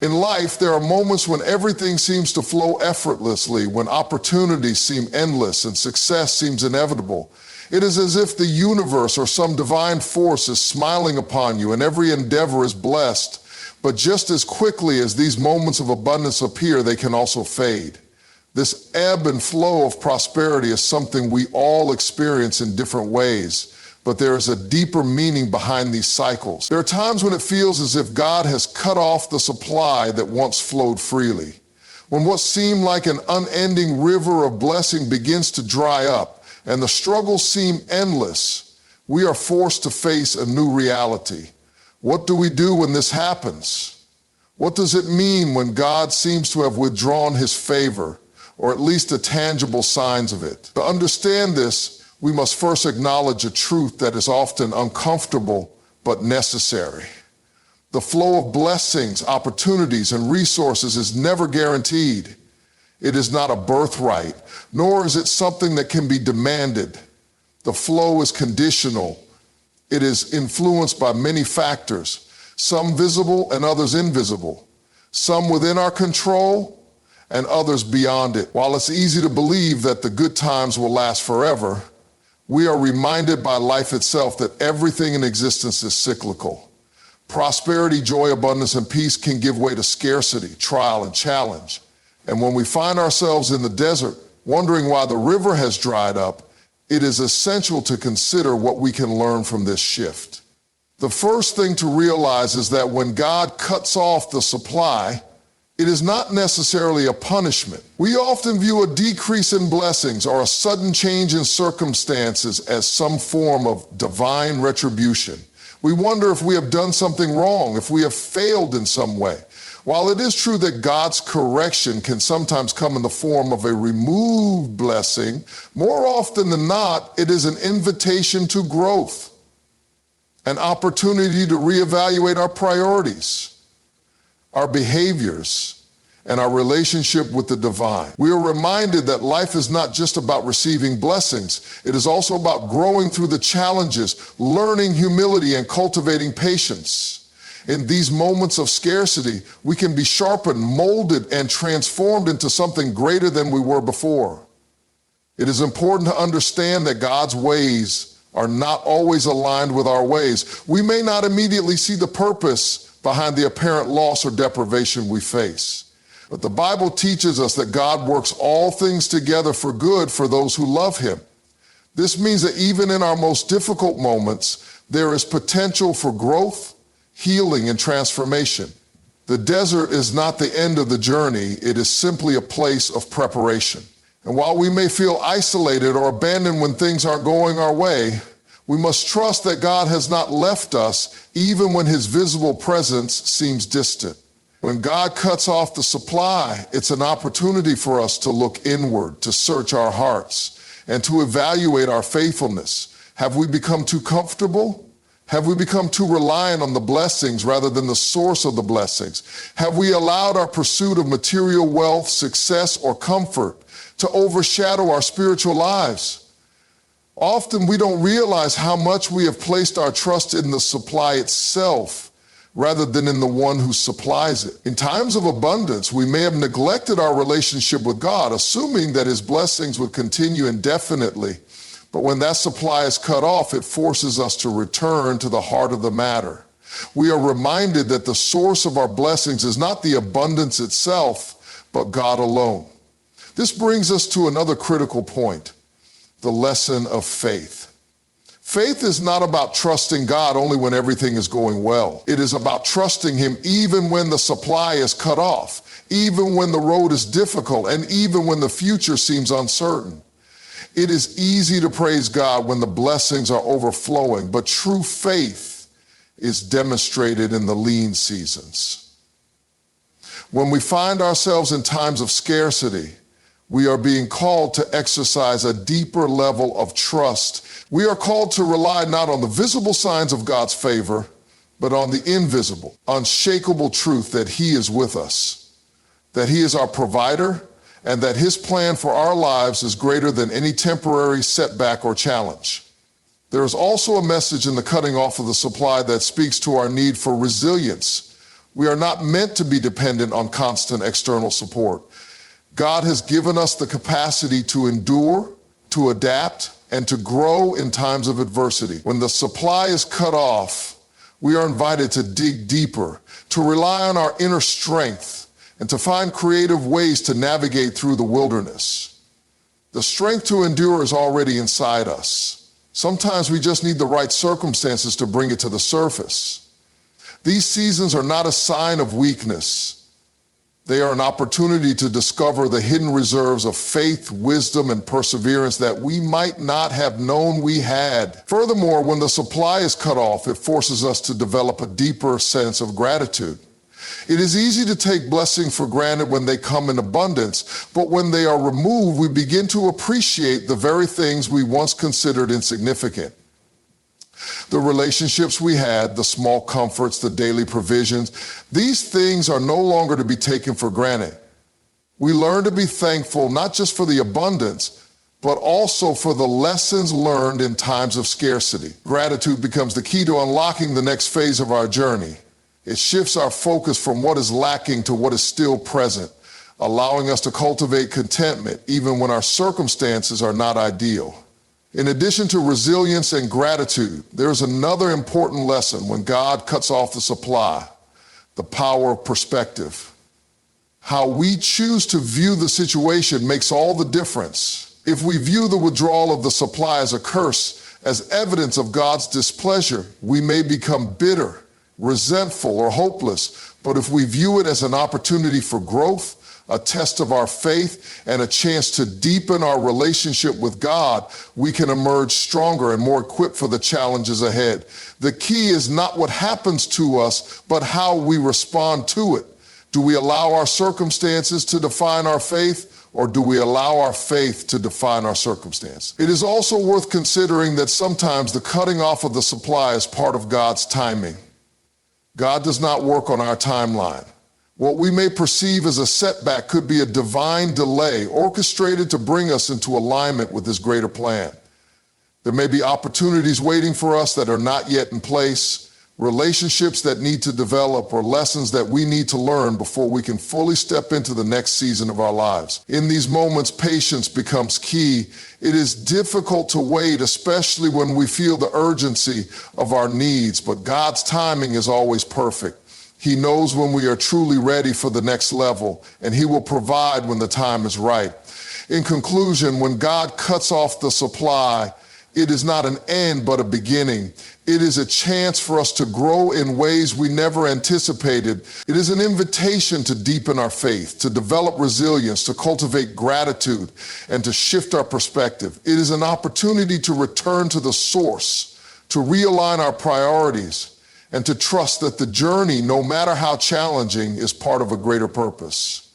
In life, there are moments when everything seems to flow effortlessly, when opportunities seem endless and success seems inevitable. It is as if the universe or some divine force is smiling upon you and every endeavor is blessed. But just as quickly as these moments of abundance appear, they can also fade. This ebb and flow of prosperity is something we all experience in different ways, but there is a deeper meaning behind these cycles. There are times when it feels as if God has cut off the supply that once flowed freely. When what seemed like an unending river of blessing begins to dry up and the struggles seem endless, we are forced to face a new reality. What do we do when this happens? What does it mean when God seems to have withdrawn his favor, or at least the tangible signs of it? To understand this, we must first acknowledge a truth that is often uncomfortable but necessary. The flow of blessings, opportunities, and resources is never guaranteed. It is not a birthright, nor is it something that can be demanded. The flow is conditional. It is influenced by many factors, some visible and others invisible, some within our control and others beyond it. While it's easy to believe that the good times will last forever, we are reminded by life itself that everything in existence is cyclical. Prosperity, joy, abundance, and peace can give way to scarcity, trial, and challenge. And when we find ourselves in the desert, wondering why the river has dried up, it is essential to consider what we can learn from this shift. The first thing to realize is that when God cuts off the supply, it is not necessarily a punishment. We often view a decrease in blessings or a sudden change in circumstances as some form of divine retribution. We wonder if we have done something wrong, if we have failed in some way. While it is true that God's correction can sometimes come in the form of a removed blessing, more often than not, it is an invitation to growth, an opportunity to reevaluate our priorities, our behaviors, and our relationship with the divine. We are reminded that life is not just about receiving blessings. It is also about growing through the challenges, learning humility, and cultivating patience. In these moments of scarcity, we can be sharpened, molded, and transformed into something greater than we were before. It is important to understand that God's ways are not always aligned with our ways. We may not immediately see the purpose behind the apparent loss or deprivation we face. But the Bible teaches us that God works all things together for good for those who love him. This means that even in our most difficult moments, there is potential for growth, healing, and transformation. The desert is not the end of the journey. It is simply a place of preparation. And while we may feel isolated or abandoned when things aren't going our way, we must trust that God has not left us even when his visible presence seems distant. When God cuts off the supply, it's an opportunity for us to look inward, to search our hearts, and to evaluate our faithfulness. Have we become too comfortable? Have we become too reliant on the blessings rather than the source of the blessings? Have we allowed our pursuit of material wealth, success, or comfort to overshadow our spiritual lives? Often we don't realize how much we have placed our trust in the supply itself rather than in the one who supplies it. In times of abundance, we may have neglected our relationship with God, assuming that his blessings would continue indefinitely. But when that supply is cut off, it forces us to return to the heart of the matter. We are reminded that the source of our blessings is not the abundance itself, but God alone. This brings us to another critical point, the lesson of faith. Faith is not about trusting God only when everything is going well. It is about trusting him even when the supply is cut off, even when the road is difficult, and even when the future seems uncertain. It is easy to praise God when the blessings are overflowing, but true faith is demonstrated in the lean seasons. When we find ourselves in times of scarcity, we are being called to exercise a deeper level of trust. We are called to rely not on the visible signs of God's favor, but on the invisible, unshakable truth that he is with us, that he is our provider, and that his plan for our lives is greater than any temporary setback or challenge. There is also a message in the cutting off of the supply that speaks to our need for resilience. We are not meant to be dependent on constant external support. God has given us the capacity to endure, to adapt, and to grow in times of adversity. When the supply is cut off, we are invited to dig deeper, to rely on our inner strength, and to find creative ways to navigate through the wilderness. The strength to endure is already inside us. Sometimes we just need the right circumstances to bring it to the surface. These seasons are not a sign of weakness. They are an opportunity to discover the hidden reserves of faith, wisdom, and perseverance that we might not have known we had. Furthermore, when the supply is cut off, it forces us to develop a deeper sense of gratitude. It is easy to take blessings for granted when they come in abundance, but when they are removed, we begin to appreciate the very things we once considered insignificant. The relationships we had, the small comforts, the daily provisions, these things are no longer to be taken for granted. We learn to be thankful not just for the abundance, but also for the lessons learned in times of scarcity. Gratitude becomes the key to unlocking the next phase of our journey. It shifts our focus from what is lacking to what is still present, allowing us to cultivate contentment even when our circumstances are not ideal. In addition to resilience and gratitude, there's another important lesson when God cuts off the supply: the power of perspective. How we choose to view the situation makes all the difference. If we view the withdrawal of the supply as a curse, as evidence of God's displeasure, we may become bitter, resentful, or hopeless. But if we view it as an opportunity for growth, a test of our faith, and a chance to deepen our relationship with God, we can emerge stronger and more equipped for the challenges ahead. The key is not what happens to us, but how we respond to it. Do we allow our circumstances to define our faith, or do we allow our faith to define our circumstance? It is also worth considering that sometimes the cutting off of the supply is part of God's timing. God does not work on our timeline. What we may perceive as a setback could be a divine delay orchestrated to bring us into alignment with His greater plan. There may be opportunities waiting for us that are not yet in place, relationships that need to develop, or lessons that we need to learn before we can fully step into the next season of our lives. In these moments, patience becomes key. It is difficult to wait, especially when we feel the urgency of our needs, but God's timing is always perfect. He knows when we are truly ready for the next level, and He will provide when the time is right. In conclusion, when God cuts off the supply, it is not an end, but a beginning. It is a chance for us to grow in ways we never anticipated. It is an invitation to deepen our faith, to develop resilience, to cultivate gratitude, and to shift our perspective. It is an opportunity to return to the source, to realign our priorities, and to trust that the journey, no matter how challenging, is part of a greater purpose.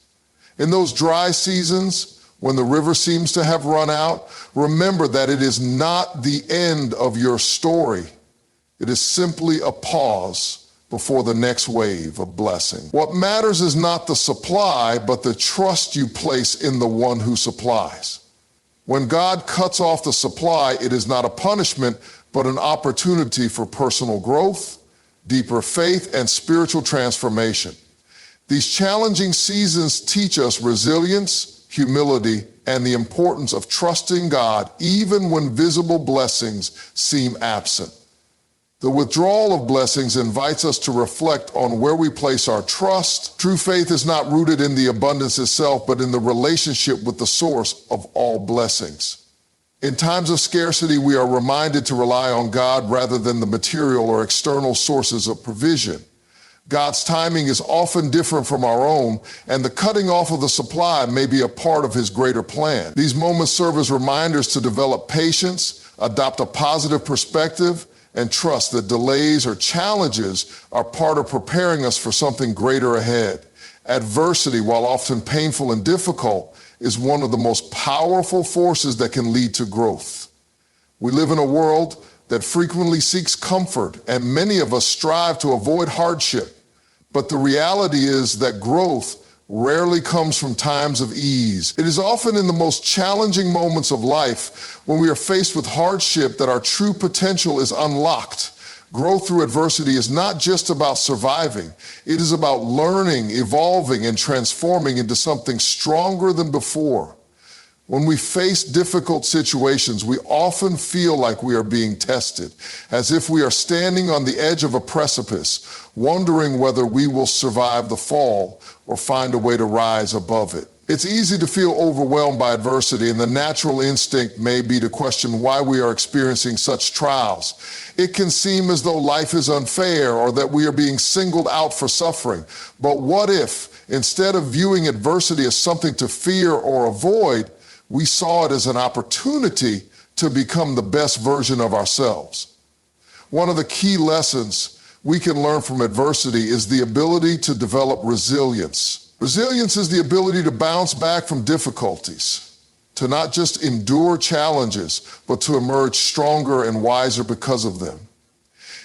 In those dry seasons, when the river seems to have run out, remember that it is not the end of your story. It is simply a pause before the next wave of blessing. What matters is not the supply, but the trust you place in the one who supplies. When God cuts off the supply, it is not a punishment, but an opportunity for personal growth, deeper faith, and spiritual transformation. These challenging seasons teach us resilience, humility, and the importance of trusting God even when visible blessings seem absent. The withdrawal of blessings invites us to reflect on where we place our trust. True faith is not rooted in the abundance itself, but in the relationship with the source of all blessings. In times of scarcity, we are reminded to rely on God rather than the material or external sources of provision. God's timing is often different from our own, and the cutting off of the supply may be a part of His greater plan. These moments serve as reminders to develop patience, adopt a positive perspective, and trust that delays or challenges are part of preparing us for something greater ahead. Adversity, while often painful and difficult, is one of the most powerful forces that can lead to growth. We live in a world that frequently seeks comfort, and many of us strive to avoid hardship. But the reality is that growth rarely comes from times of ease. It is often in the most challenging moments of life, when we are faced with hardship, that our true potential is unlocked. Growth through adversity is not just about surviving. It is about learning, evolving, and transforming into something stronger than before. When we face difficult situations, we often feel like we are being tested, as if we are standing on the edge of a precipice, wondering whether we will survive the fall or find a way to rise above it. It's easy to feel overwhelmed by adversity, and the natural instinct may be to question why we are experiencing such trials. It can seem as though life is unfair or that we are being singled out for suffering. But what if, instead of viewing adversity as something to fear or avoid, we saw it as an opportunity to become the best version of ourselves? One of the key lessons we can learn from adversity is the ability to develop resilience. Resilience is the ability to bounce back from difficulties, to not just endure challenges, but to emerge stronger and wiser because of them.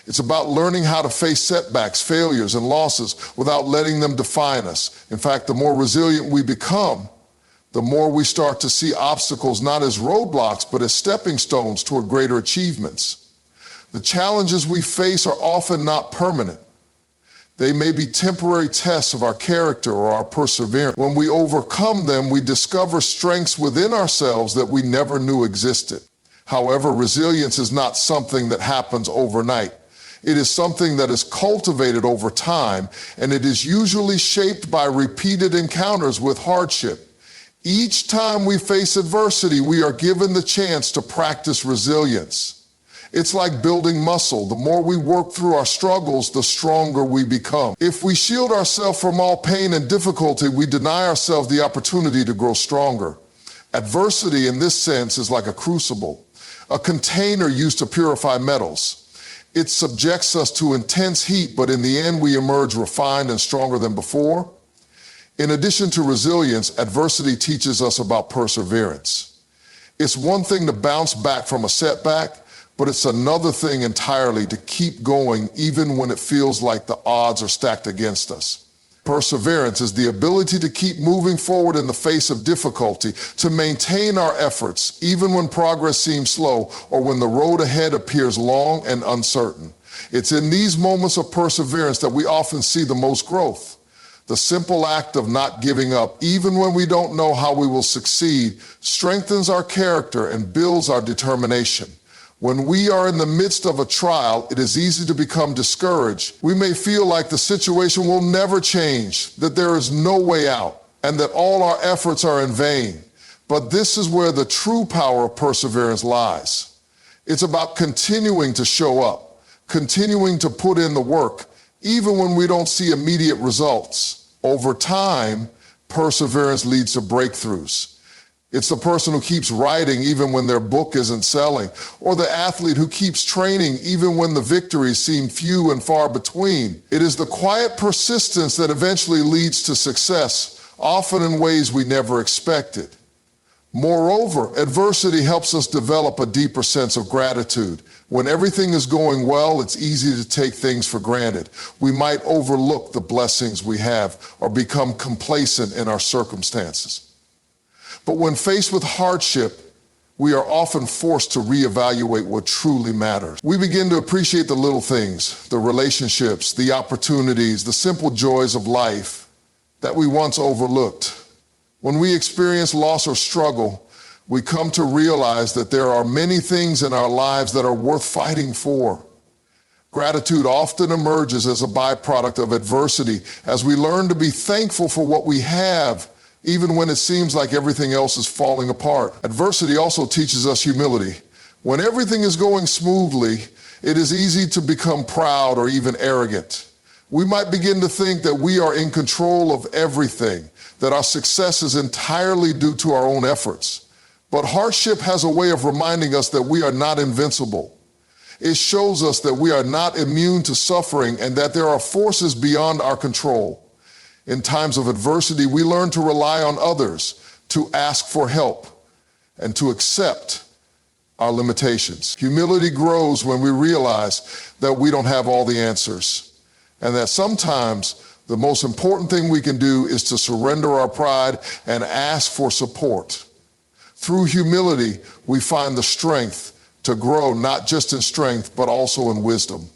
It's about learning how to face setbacks, failures, and losses without letting them define us. In fact, the more resilient we become, the more we start to see obstacles not as roadblocks, but as stepping stones toward greater achievements. The challenges we face are often not permanent. They may be temporary tests of our character or our perseverance. When we overcome them, we discover strengths within ourselves that we never knew existed. However, resilience is not something that happens overnight. It is something that is cultivated over time, and it is usually shaped by repeated encounters with hardship. Each time we face adversity, we are given the chance to practice resilience. It's like building muscle. The more we work through our struggles, the stronger we become. If we shield ourselves from all pain and difficulty, we deny ourselves the opportunity to grow stronger. Adversity, in this sense, is like a crucible, a container used to purify metals. It subjects us to intense heat, but in the end, we emerge refined and stronger than before. In addition to resilience, adversity teaches us about perseverance. It's one thing to bounce back from a setback, but it's another thing entirely to keep going even when it feels like the odds are stacked against us. Perseverance is the ability to keep moving forward in the face of difficulty, to maintain our efforts even when progress seems slow or when the road ahead appears long and uncertain. It's in these moments of perseverance that we often see the most growth. The simple act of not giving up, even when we don't know how we will succeed, strengthens our character and builds our determination. When we are in the midst of a trial, it is easy to become discouraged. We may feel like the situation will never change, that there is no way out, and that all our efforts are in vain. But this is where the true power of perseverance lies. It's about continuing to show up, continuing to put in the work, even when we don't see immediate results. Over time, perseverance leads to breakthroughs. It's the person who keeps writing even when their book isn't selling, or the athlete who keeps training even when the victories seem few and far between. It is the quiet persistence that eventually leads to success, often in ways we never expected. Moreover, adversity helps us develop a deeper sense of gratitude. When everything is going well, it's easy to take things for granted. We might overlook the blessings we have or become complacent in our circumstances. But when faced with hardship, we are often forced to reevaluate what truly matters. We begin to appreciate the little things, the relationships, the opportunities, the simple joys of life that we once overlooked. When we experience loss or struggle, we come to realize that there are many things in our lives that are worth fighting for. Gratitude often emerges as a byproduct of adversity as we learn to be thankful for what we have, even when it seems like everything else is falling apart. Adversity also teaches us humility. When everything is going smoothly, it is easy to become proud or even arrogant. We might begin to think that we are in control of everything, that our success is entirely due to our own efforts. But hardship has a way of reminding us that we are not invincible. It shows us that we are not immune to suffering and that there are forces beyond our control. In times of adversity, we learn to rely on others, to ask for help, and to accept our limitations. Humility grows when we realize that we don't have all the answers, and that sometimes the most important thing we can do is to surrender our pride and ask for support. Through humility, we find the strength to grow, not just in strength, but also in wisdom.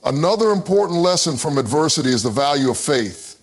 Another important lesson from adversity is the value of faith.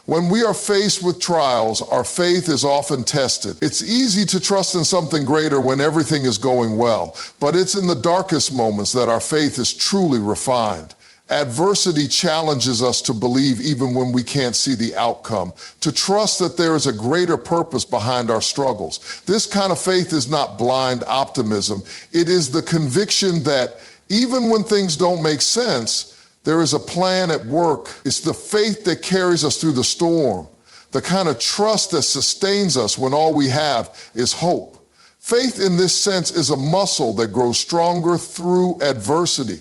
When we are faced with trials, our faith is often tested. It's easy to trust in something greater when everything is going well, but it's in the darkest moments that our faith is truly refined. Adversity challenges us to believe even when we can't see the outcome, to trust that there is a greater purpose behind our struggles. This kind of faith is not blind optimism. It is the conviction that even when things don't make sense, there is a plan at work. It's the faith that carries us through the storm, the kind of trust that sustains us when all we have is hope. Faith in this sense is a muscle that grows stronger through adversity.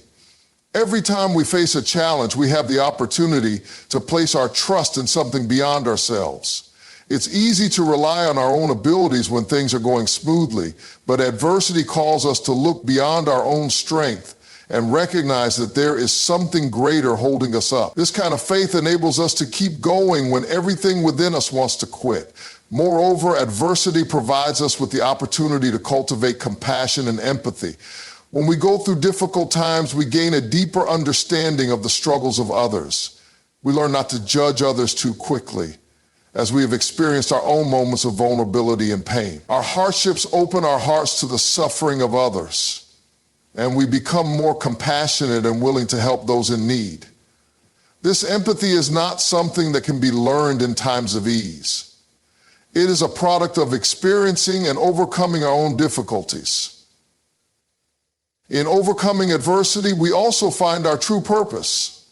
Every time we face a challenge, we have the opportunity to place our trust in something beyond ourselves. It's easy to rely on our own abilities when things are going smoothly, but adversity calls us to look beyond our own strength and recognize that there is something greater holding us up. This kind of faith enables us to keep going when everything within us wants to quit. Moreover, adversity provides us with the opportunity to cultivate compassion and empathy. When we go through difficult times, we gain a deeper understanding of the struggles of others. We learn not to judge others too quickly, as we have experienced our own moments of vulnerability and pain. Our hardships open our hearts to the suffering of others, and we become more compassionate and willing to help those in need. This empathy is not something that can be learned in times of ease. It is a product of experiencing and overcoming our own difficulties. In overcoming adversity, we also find our true purpose.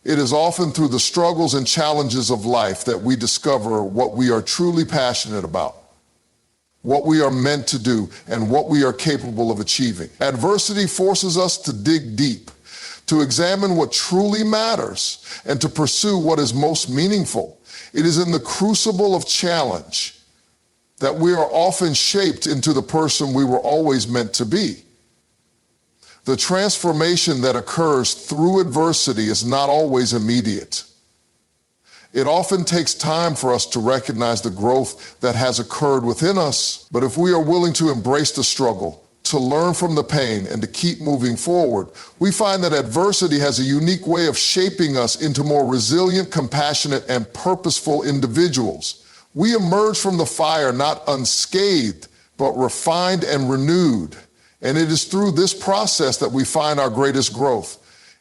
It is often through the struggles and challenges of life that we discover what we are truly passionate about, what we are meant to do, and what we are capable of achieving. Adversity forces us to dig deep, to examine what truly matters, and to pursue what is most meaningful. It is in the crucible of challenge that we are often shaped into the person we were always meant to be. The transformation that occurs through adversity is not always immediate. It often takes time for us to recognize the growth that has occurred within us. But if we are willing to embrace the struggle, to learn from the pain, and to keep moving forward, we find that adversity has a unique way of shaping us into more resilient, compassionate, and purposeful individuals. We emerge from the fire not unscathed, but refined and renewed. And it is through this process that we find our greatest growth.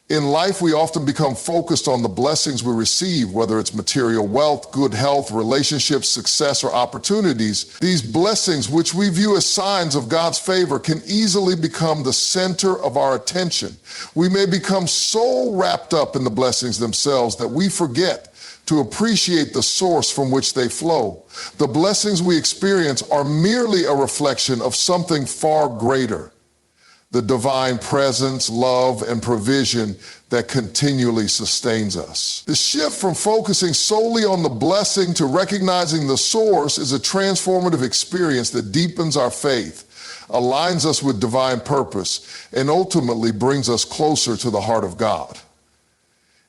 In life, we often become focused on the blessings we receive, whether it's material wealth, good health, relationships, success, or opportunities. These blessings, which we view as signs of God's favor, can easily become the center of our attention. We may become so wrapped up in the blessings themselves that we forget to appreciate the source from which they flow. The blessings we experience are merely a reflection of something far greater, the divine presence, love, and provision that continually sustains us. The shift from focusing solely on the blessing to recognizing the source is a transformative experience that deepens our faith, aligns us with divine purpose, and ultimately brings us closer to the heart of God.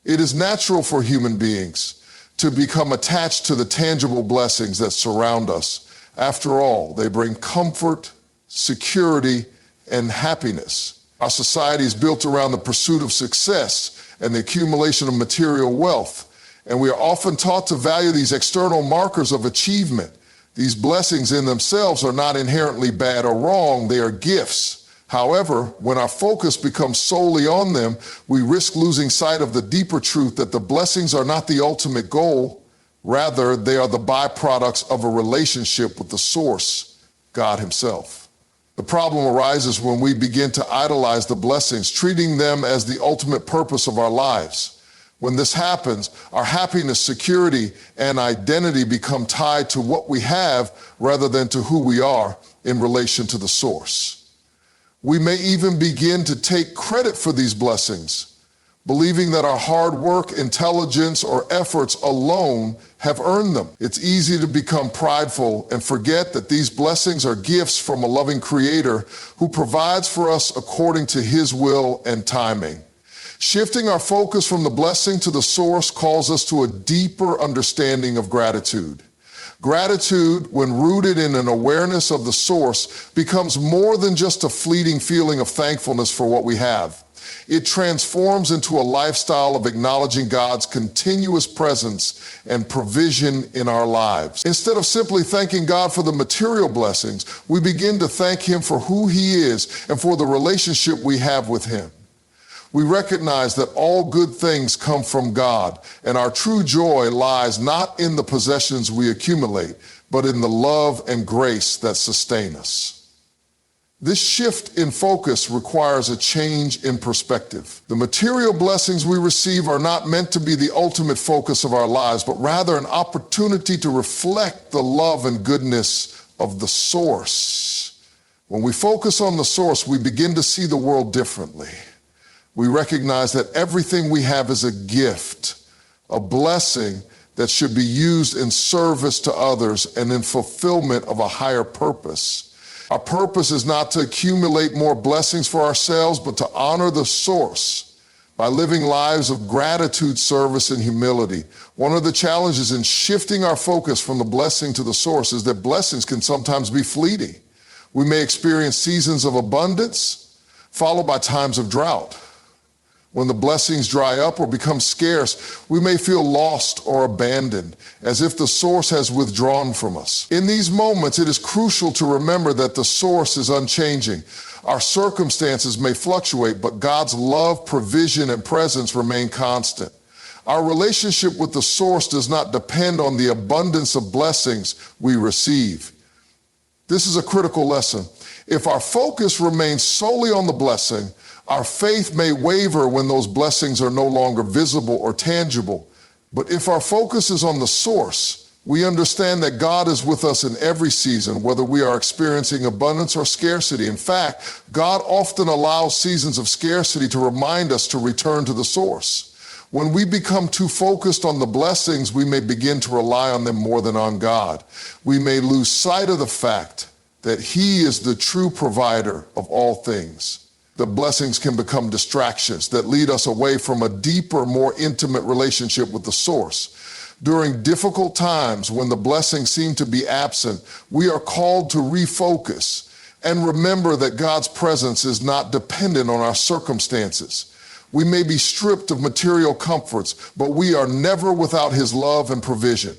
It is natural for human beings to become attached to the tangible blessings that surround us. After all, they bring comfort, security, and happiness. Our society is built around the pursuit of success and the accumulation of material wealth, and we are often taught to value these external markers of achievement. These blessings in themselves are not inherently bad or wrong, they are gifts. However, when our focus becomes solely on them, we risk losing sight of the deeper truth that the blessings are not the ultimate goal. Rather, they are the byproducts of a relationship with the source, God Himself. The problem arises when we begin to idolize the blessings, treating them as the ultimate purpose of our lives. When this happens, our happiness, security, and identity become tied to what we have rather than to who we are in relation to the source. We may even begin to take credit for these blessings, believing that our hard work, intelligence, or efforts alone have earned them. It's easy to become prideful and forget that these blessings are gifts from a loving Creator who provides for us according to His will and timing. Shifting our focus from the blessing to the source calls us to a deeper understanding of gratitude. Gratitude, when rooted in an awareness of the source, becomes more than just a fleeting feeling of thankfulness for what we have. It transforms into a lifestyle of acknowledging God's continuous presence and provision in our lives. Instead of simply thanking God for the material blessings, we begin to thank Him for who He is and for the relationship we have with Him. We recognize that all good things come from God, and our true joy lies not in the possessions we accumulate, but in the love and grace that sustain us. This shift in focus requires a change in perspective. The material blessings we receive are not meant to be the ultimate focus of our lives, but rather an opportunity to reflect the love and goodness of the source. When we focus on the source, we begin to see the world differently. We recognize that everything we have is a gift, a blessing that should be used in service to others and in fulfillment of a higher purpose. Our purpose is not to accumulate more blessings for ourselves, but to honor the source by living lives of gratitude, service, and humility. One of the challenges in shifting our focus from the blessing to the source is that blessings can sometimes be fleeting. We may experience seasons of abundance, followed by times of drought. When the blessings dry up or become scarce, we may feel lost or abandoned, as if the source has withdrawn from us. In these moments, it is crucial to remember that the source is unchanging. Our circumstances may fluctuate, but God's love, provision, and presence remain constant. Our relationship with the source does not depend on the abundance of blessings we receive. This is a critical lesson. If our focus remains solely on the blessing, our faith may waver when those blessings are no longer visible or tangible. But if our focus is on the source, we understand that God is with us in every season, whether we are experiencing abundance or scarcity. In fact, God often allows seasons of scarcity to remind us to return to the source. When we become too focused on the blessings, we may begin to rely on them more than on God. We may lose sight of the fact that He is the true provider of all things. The blessings can become distractions that lead us away from a deeper, more intimate relationship with the source. During difficult times when the blessings seem to be absent, we are called to refocus and remember that God's presence is not dependent on our circumstances. We may be stripped of material comforts, but we are never without His love and provision.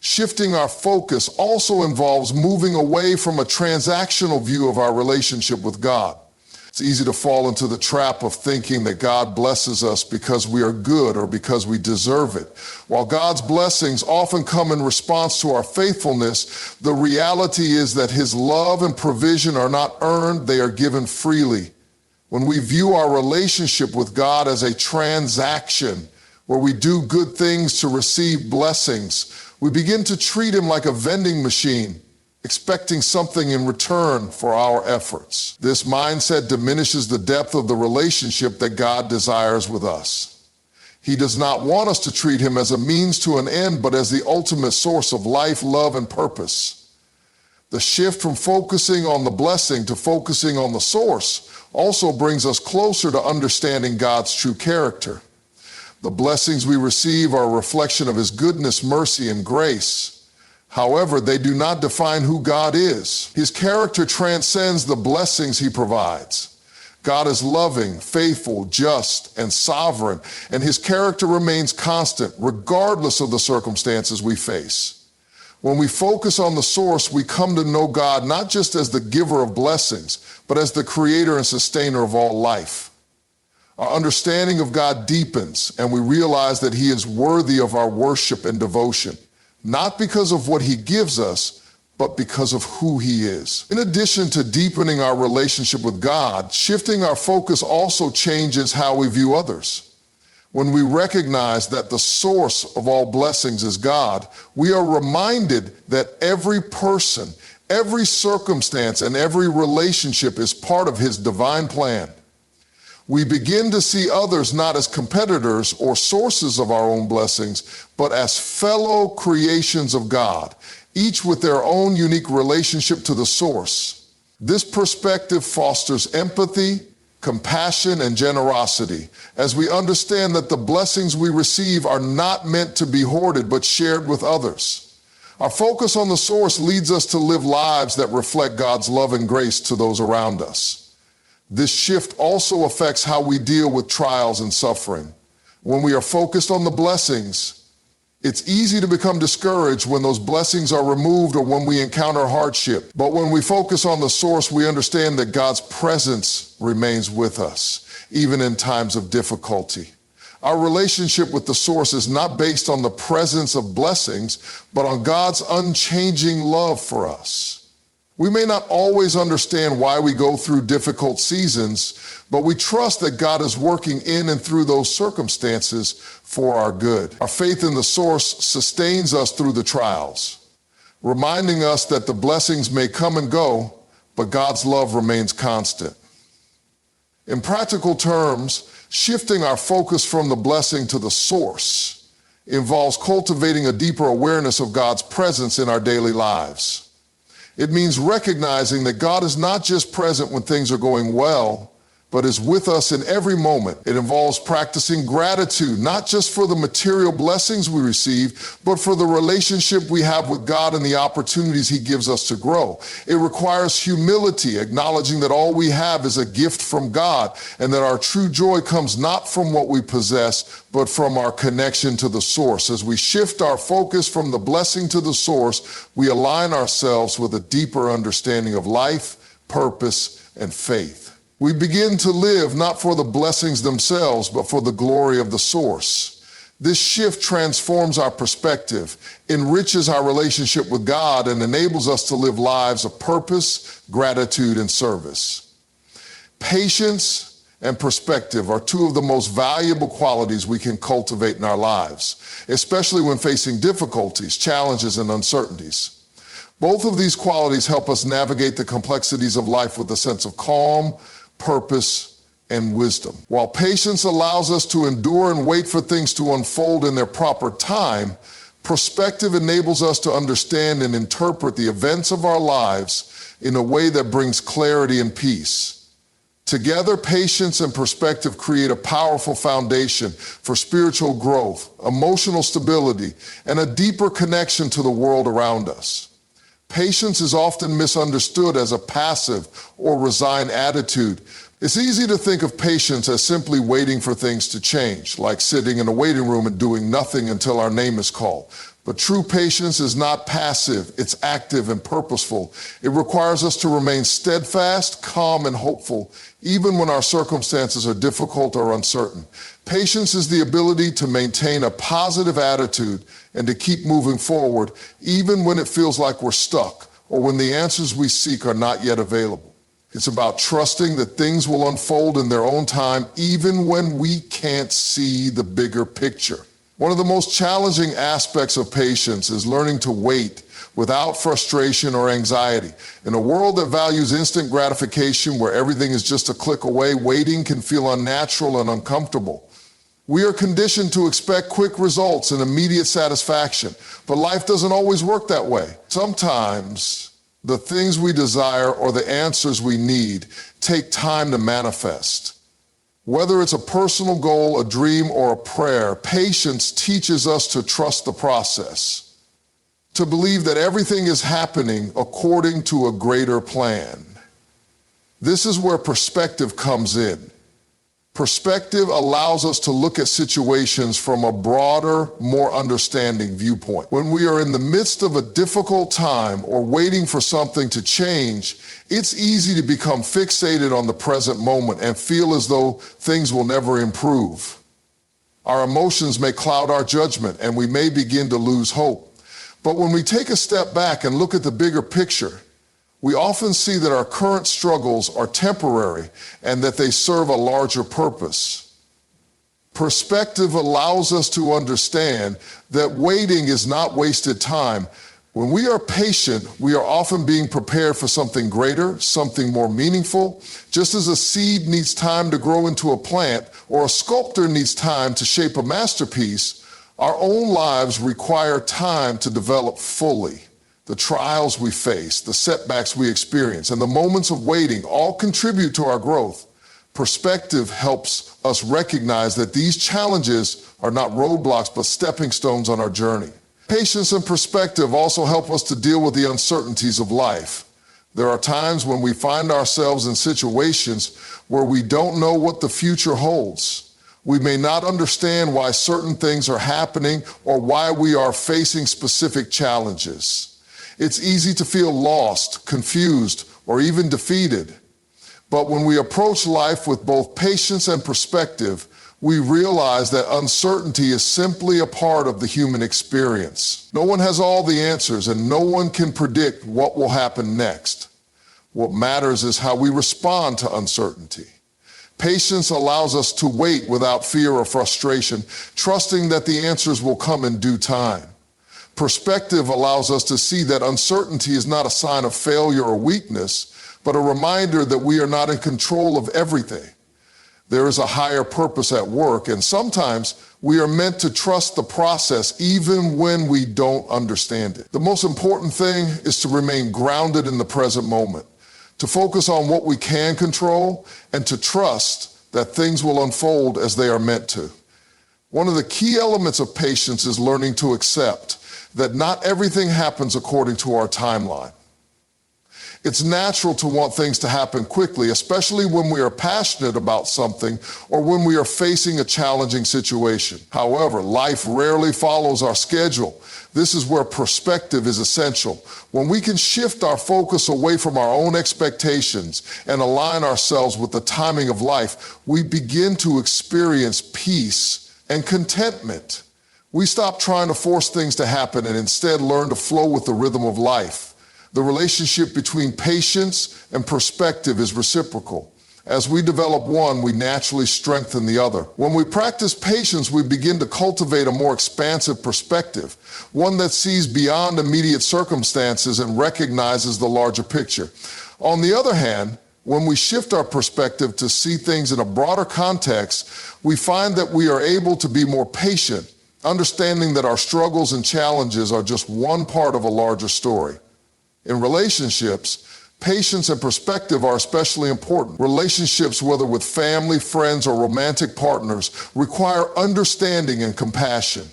Shifting our focus also involves moving away from a transactional view of our relationship with God. It's easy to fall into the trap of thinking that God blesses us because we are good or because we deserve it. While God's blessings often come in response to our faithfulness, the reality is that His love and provision are not earned, they are given freely. When we view our relationship with God as a transaction where we do good things to receive blessings, we begin to treat Him like a vending machine, expecting something in return for our efforts. This mindset diminishes the depth of the relationship that God desires with us. He does not want us to treat Him as a means to an end, but as the ultimate source of life, love, and purpose. The shift from focusing on the blessing to focusing on the source also brings us closer to understanding God's true character. The blessings we receive are a reflection of His goodness, mercy, and grace. However, they do not define who God is. His character transcends the blessings He provides. God is loving, faithful, just, and sovereign, and His character remains constant regardless of the circumstances we face. When we focus on the source, we come to know God not just as the giver of blessings, but as the creator and sustainer of all life. Our understanding of God deepens, and we realize that He is worthy of our worship and devotion. Not because of what He gives us, but because of who He is. In addition to deepening our relationship with God, shifting our focus also changes how we view others. When we recognize that the source of all blessings is God, we are reminded that every person, every circumstance, and every relationship is part of His divine plan. We begin to see others not as competitors or sources of our own blessings, but as fellow creations of God, each with their own unique relationship to the source. This perspective fosters empathy, compassion, and generosity, as we understand that the blessings we receive are not meant to be hoarded, but shared with others. Our focus on the source leads us to live lives that reflect God's love and grace to those around us. This shift also affects how we deal with trials and suffering. When we are focused on the blessings, it's easy to become discouraged when those blessings are removed or when we encounter hardship. But when we focus on the source, we understand that God's presence remains with us, even in times of difficulty. Our relationship with the source is not based on the presence of blessings, but on God's unchanging love for us. We may not always understand why we go through difficult seasons, but we trust that God is working in and through those circumstances for our good. Our faith in the source sustains us through the trials, reminding us that the blessings may come and go, but God's love remains constant. In practical terms, shifting our focus from the blessing to the source involves cultivating a deeper awareness of God's presence in our daily lives. It means recognizing that God is not just present when things are going well, but is with us in every moment. It involves practicing gratitude, not just for the material blessings we receive, but for the relationship we have with God and the opportunities He gives us to grow. It requires humility, acknowledging that all we have is a gift from God, and that our true joy comes not from what we possess, but from our connection to the source. As we shift our focus from the blessing to the source, we align ourselves with a deeper understanding of life, purpose, and faith. We begin to live not for the blessings themselves, but for the glory of the source. This shift transforms our perspective, enriches our relationship with God, and enables us to live lives of purpose, gratitude, and service. Patience and perspective are two of the most valuable qualities we can cultivate in our lives, especially when facing difficulties, challenges, and uncertainties. Both of these qualities help us navigate the complexities of life with a sense of calm, purpose, and wisdom. While patience allows us to endure and wait for things to unfold in their proper time, perspective enables us to understand and interpret the events of our lives in a way that brings clarity and peace. Together, patience and perspective create a powerful foundation for spiritual growth, emotional stability, and a deeper connection to the world around us. Patience is often misunderstood as a passive or resigned attitude. It's easy to think of patience as simply waiting for things to change, like sitting in a waiting room and doing nothing until our name is called. But true patience is not passive, it's active and purposeful. It requires us to remain steadfast, calm, and hopeful, even when our circumstances are difficult or uncertain. Patience is the ability to maintain a positive attitude and to keep moving forward, even when it feels like we're stuck or when the answers we seek are not yet available. It's about trusting that things will unfold in their own time, even when we can't see the bigger picture. One of the most challenging aspects of patience is learning to wait without frustration or anxiety. In a world that values instant gratification, where everything is just a click away, waiting can feel unnatural and uncomfortable. We are conditioned to expect quick results and immediate satisfaction, but life doesn't always work that way. Sometimes the things we desire or the answers we need take time to manifest. Whether it's a personal goal, a dream, or a prayer, patience teaches us to trust the process, to believe that everything is happening according to a greater plan. This is where perspective comes in. Perspective allows us to look at situations from a broader, more understanding viewpoint. When we are in the midst of a difficult time or waiting for something to change, it's easy to become fixated on the present moment and feel as though things will never improve. Our emotions may cloud our judgment and we may begin to lose hope. But when we take a step back and look at the bigger picture, we often see that our current struggles are temporary and that they serve a larger purpose. Perspective allows us to understand that waiting is not wasted time. When we are patient, we are often being prepared for something greater, something more meaningful. Just as a seed needs time to grow into a plant, or a sculptor needs time to shape a masterpiece, our own lives require time to develop fully. The trials we face, the setbacks we experience, and the moments of waiting all contribute to our growth. Perspective helps us recognize that these challenges are not roadblocks, but stepping stones on our journey. Patience and perspective also help us to deal with the uncertainties of life. There are times when we find ourselves in situations where we don't know what the future holds. We may not understand why certain things are happening or why we are facing specific challenges. It's easy to feel lost, confused, or even defeated. But when we approach life with both patience and perspective, we realize that uncertainty is simply a part of the human experience. No one has all the answers, and no one can predict what will happen next. What matters is how we respond to uncertainty. Patience allows us to wait without fear or frustration, trusting that the answers will come in due time. Perspective allows us to see that uncertainty is not a sign of failure or weakness, but a reminder that we are not in control of everything. There is a higher purpose at work, and sometimes we are meant to trust the process even when we don't understand it. The most important thing is to remain grounded in the present moment, to focus on what we can control, and to trust that things will unfold as they are meant to. One of the key elements of patience is learning to accept that not everything happens according to our timeline. It's natural to want things to happen quickly, especially when we are passionate about something or when we are facing a challenging situation. However, life rarely follows our schedule. This is where perspective is essential. When we can shift our focus away from our own expectations and align ourselves with the timing of life, we begin to experience peace and contentment. We stop trying to force things to happen and instead learn to flow with the rhythm of life. The relationship between patience and perspective is reciprocal. As we develop one, we naturally strengthen the other. When we practice patience, we begin to cultivate a more expansive perspective, one that sees beyond immediate circumstances and recognizes the larger picture. On the other hand, when we shift our perspective to see things in a broader context, we find that we are able to be more patient, understanding that our struggles and challenges are just one part of a larger story. In relationships, patience and perspective are especially important. Relationships, whether with family, friends, or romantic partners, require understanding and compassion.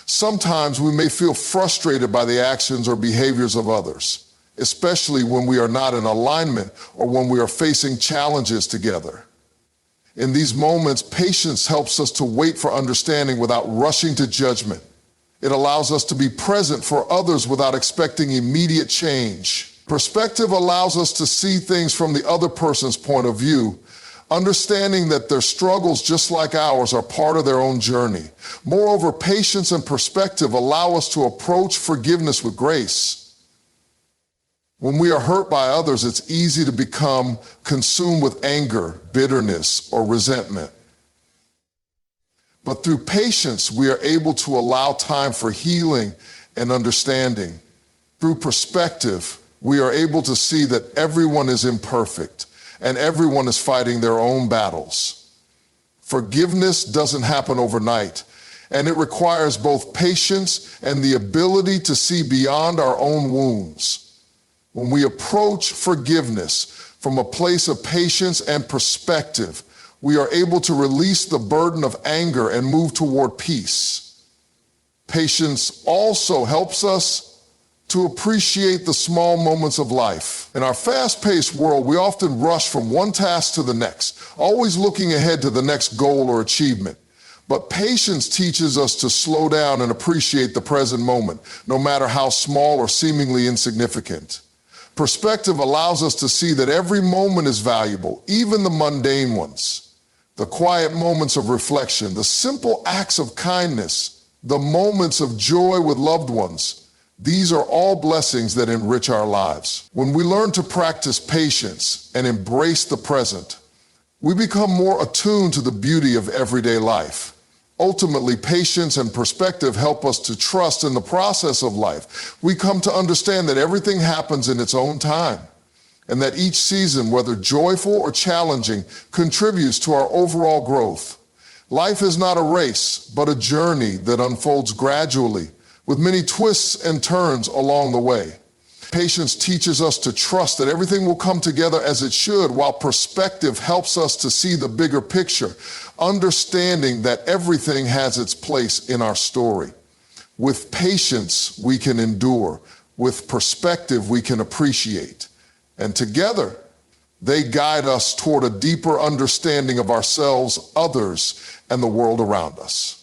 Sometimes we may feel frustrated by the actions or behaviors of others, especially when we are not in alignment or when we are facing challenges together. In these moments, patience helps us to wait for understanding without rushing to judgment. It allows us to be present for others without expecting immediate change. Perspective allows us to see things from the other person's point of view, understanding that their struggles, just like ours, are part of their own journey. Moreover, patience and perspective allow us to approach forgiveness with grace. When we are hurt by others, it's easy to become consumed with anger, bitterness, or resentment. But through patience, we are able to allow time for healing and understanding. Through perspective, we are able to see that everyone is imperfect and everyone is fighting their own battles. Forgiveness doesn't happen overnight, and it requires both patience and the ability to see beyond our own wounds. When we approach forgiveness from a place of patience and perspective, we are able to release the burden of anger and move toward peace. Patience also helps us to appreciate the small moments of life. In our fast-paced world, we often rush from one task to the next, always looking ahead to the next goal or achievement. But patience teaches us to slow down and appreciate the present moment, no matter how small or seemingly insignificant. Perspective allows us to see that every moment is valuable, even the mundane ones. The quiet moments of reflection, the simple acts of kindness, the moments of joy with loved ones, these are all blessings that enrich our lives. When we learn to practice patience and embrace the present, we become more attuned to the beauty of everyday life. Ultimately, patience and perspective help us to trust in the process of life. We come to understand that everything happens in its own time, and that each season, whether joyful or challenging, contributes to our overall growth. Life is not a race, but a journey that unfolds gradually, with many twists and turns along the way. Patience teaches us to trust that everything will come together as it should, while perspective helps us to see the bigger picture, understanding that everything has its place in our story. With patience, we can endure. With perspective, we can appreciate. And together, they guide us toward a deeper understanding of ourselves, others, and the world around us.